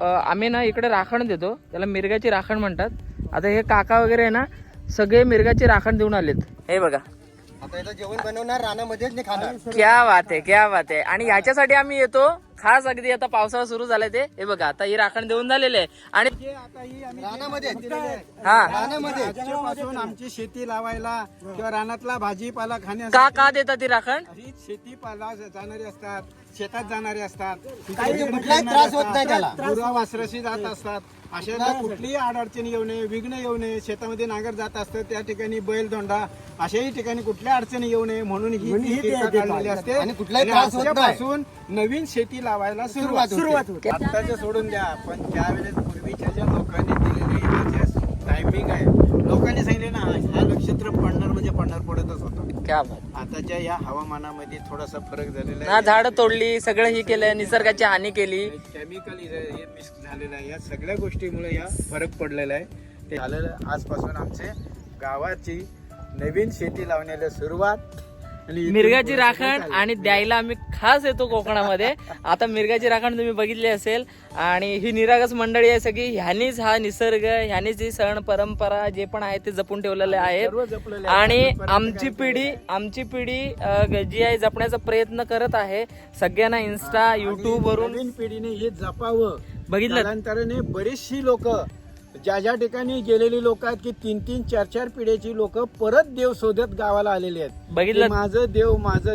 आम्ही ना इकडे राखण देतो, त्याला मिरगाची राखण म्हणतात. आता हे काका वगैरे आहे ना सगळे मिरगाची राखण देऊन आलेत. हे बघा आता इथं जेवण बनवणार, रानामध्येच नाही खाणार. क्या बात आहे, क्या बात आहे. आणि ह्याच्यासाठी आम्ही येतो खास. अगदी आता पावसाळा सुरू झालाय ते. हे बघा आता ही राखण देऊन झालेले आहे. आणि रानामध्ये हा रानामध्ये आमची शेती लावायला किंवा रानातला भाजीपाला खाण्यासाठी का का देतात ती राखण? ही शेतीपाला जाणारे असतात, शेतात जाणारे असतात, कुठलाही त्रास होत नाही त्याला. गुरं वासराशी जात असतात, अशा कुठलीही अडचणी येऊ नये, विघ्न येऊ नये. शेतामध्ये नांगर जात असतं, त्या ठिकाणी बैल धोंडा अशाही ठिकाणी कुठल्या अडचणी येऊ नये म्हणून ही टीका काढलेली असते. आणि कुठलाही त्रास पासून नवीन शेती लावायला सुरुवात होते. आत्ताचे सोडून द्या, पण ज्यावेळेस पूर्वीच्या ज्या लोकांनी दिलेले टायमिंग आहे, लोकांनी सांगितले ना हा नक्षत्र पडणार म्हणजे पडणार, पडतच होतं. क्या बात. आताच्या या हवामानामध्ये थोडासा फरक झालेला ना आहे. झाड तोडली, सगळं ही केलं, निसर्गाची हानी केली. केमिकल हे मिक्स झालेलं आहे. या सगळ्या गोष्टीमुळे या फरक पडलेला आहे. ते झालेलं आजपासून आमचे गावाची नवीन शेती लावण्याला सुरुवात. आणि इथून मिरगाची पुढे राखण सगळं आणि द्यायला आम्ही खास येतो कोकणामध्ये. आता मिरगाची राखण तुम्ही बघितली असेल. आणि ही निरागस मंडळी आहे सगळी. ह्यानीच हा निसर्ग, ह्यानीच ही सण परंपरा जे पण आहे ते जपून ठेवलेले आहेत. सर्व जपलेलं आहे. आणि आजपर्यंत आमची पिढी जी आहे जपण्याचा प्रयत्न करत आहे. सगळ्यांना इन्स्टा, युट्यूब वरून नवीन पिढीने हे जपावं. बघितलं. कालांतराने बरीचशी लोक ज्या ठिकाणी गेलेली लोक आहेत की 3-3, 4-4 पिढ्याची लोक परत देव शोधत गावाला आलेले आहेत. बघितलं. की माझं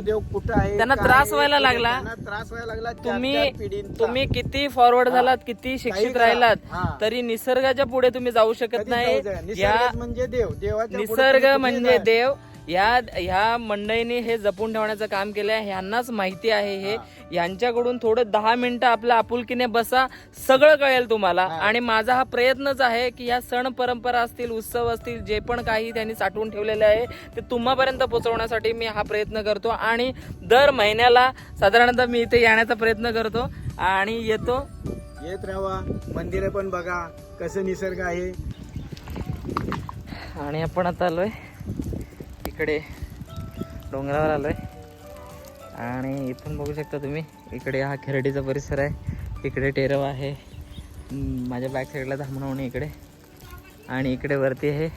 देव कुठं आहे, त्यांना काय त्रास आहे, व्हायला लागला. त्यांना त्रास व्हायला लागला. 4-4 पिढींचा. तुम्ही किती फॉरवर्ड झालात, किती शिक्षित करा. राहिलात, हा. तरी निसर्गाच्या पुढे तुम्ही जाऊ शकत कधीच नाही. जाऊ द्या. या निसर्गच म्हणजे देव. देवाच्या पुढे निसर्ग तुम्ही म्हणजे कुठेही जा. देव. ह्या मंडळीने हे जपून ठेवण्याचं काम केलंय. ह्यांनाच माहिती आहे हे. यांच्याकडून थोडं 10 मिनिटं आपल्या आपुलकीने बसा, सगळं कळेल तुम्हाला. आणि माझा हा प्रयत्नच आहे की या सण परंपरा असतील, उत्सव असतील, जे पण काही त्यांनी साठवून ठेवलेले आहे ते तुम्हापर्यंत पोहोचवण्यासाठी मी हा प्रयत्न करतो. आणि दर महिन्याला साधारणतः मी इथे येण्याचा प्रयत्न करतो आणि येतो. येत राहा, मंदिरे पण बघा कसं निसर्ग आहे. आणि आपण आता आलोय इकडे डोंगरावर आलोय. आणि इथून बघू शकता तुम्ही, इकडे हा खेरडीचा परिसर आहे, इकडे टेरव आहे, माझ्या बॅक साईडला धामणवणी इकडे. आणि इकडे वरती हे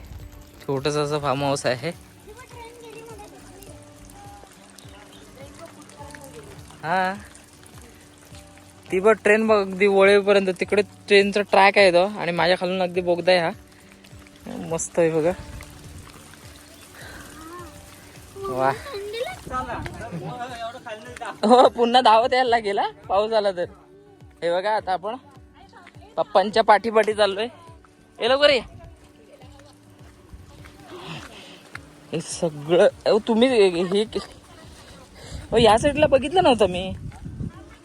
छोटंसं असं फार्म हाऊस आहे. हा ती बघ ट्रेन बघ अगदी वळेपर्यंत तिकडे ट्रेनचा ट्रॅक आहे तो. आणि माझ्या खालून अगदी बोगदा आहे हा, मस्त आहे बघा. वा हो, पुन्हा धावत यायला लागेल पाऊस आला तर. हे बघा आता आपण पप्पांच्या पाठीपाठी चाललोय. हे लवकर ये. हे सगळं तुम्ही हे या साईडला बघितलं नव्हतं मी.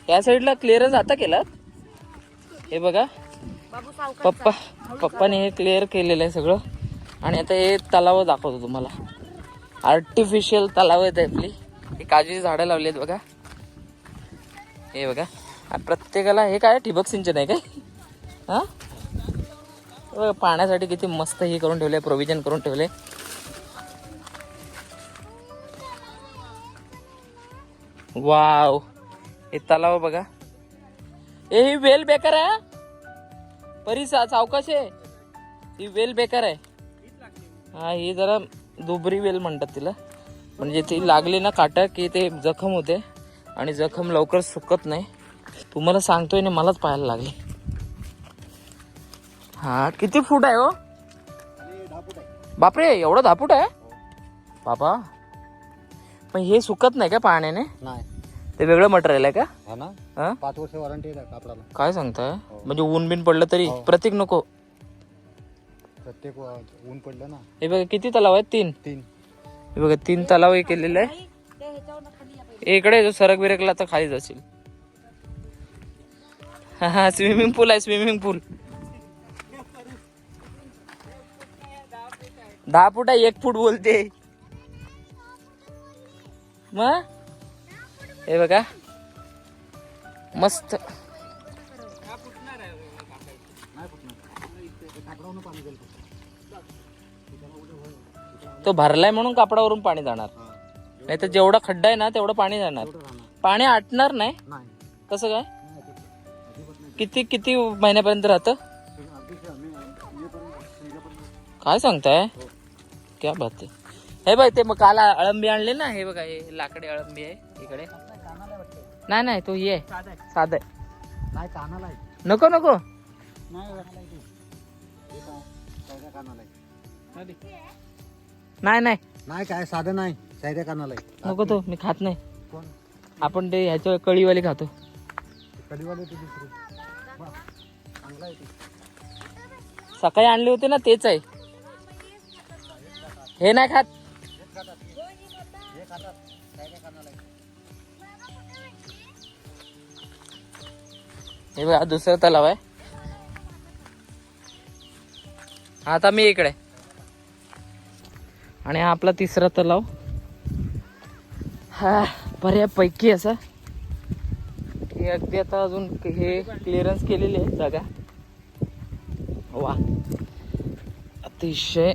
या साईडला क्लिअरन्स आता केला. हे बघा पप्पाने हे क्लिअर केलेलं आहे सगळं. आणि आता हे तलाव दाखवतो तुम्हाला. आर्टिफिशियल तलाव आहेत आपली. ही काजूची झाडं लावली आहेत बघा. हे बघा प्रत्येकाला हे काय ठिबक सिंचन आहे काय हा. पाण्यासाठी किती मस्त हे करून ठेवले, प्रोव्हिजन करून ठेवले. वाव, हे तलाव बघा. ही वेल बेकार आहे परिसा सावकाश आहे. ही वेल बेकार आहे. हा, ही जरा दुबरी वेल म्हणतात तिला. म्हणजे ती लागली ना काटा की ते जखम होते आणि जखम लवकर सुकत नाही. तुम्हाला सांगतोय ना, मलाच पाहायला लागली. हा, किती फूट आहे हो? बापरे, एवढं 10 फूट आहे बाबा. पण हे सुकत नाही का पाण्याने? नाही, ते वेगळं मटेरियल आहे का? हा ना. हा, 5 वर्ष वॉरंटी आहे कापडाला. काय सांगताय? म्हणजे ऊन बिन पडलं तरी प्रत्येक नको? प्रत्येक ऊन पडलं ना. हे बघा किती तलाव आहेत? 3. हे बघा 3 तलाव हे केलेले आहे. इकडे जो सरक बिरकला तर खाली जाशील. हा, स्विमिंग पूल आहे, स्विमिंग पूल. 10 फूट आहे, 1 फूट बोलते मग. हे बघा मस्त. तो भरलाय म्हणून कापडावरून पाणी जाणार, नाही तर जेवढा खड्डा आहे ना तेवढं पाणी जाणार. पाणी आटणार नाही. कसं काय? किती किती महिन्यापर्यंत राहतं? काय सांगताय? क्या बात आहे. हे बघ ते मग काल अळंबी आणले ना, हे बघा हे लाकडी अळंबी आहे इकडे. नाही नाही तो ये साधा नको नको नाही नाही नाही काय साधं नाही सायद्या कानाला नको तो मी खात नाही. आपण ते ह्याच्या कळीवाले खातो. कधीवाले ते दुसरे सकाळी आणले होते ना तेच आहे. हे नाही खात. हे बघा दुसरा तलाव आहे. आता मी इकडे आणि हा आपला तिसरा तलाव. हा बऱ्यापैकी असा हे अगदी आता अजून हे क्लिअरन्स केलेली आहे जागा. वा अतिशय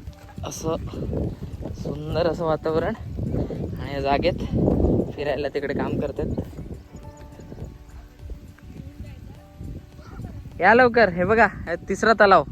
असं सुंदर असं वातावरण आणि या जागेत फिरायला तिकडे काम करतात. या लवकर. हे बघा तिसरा तलाव.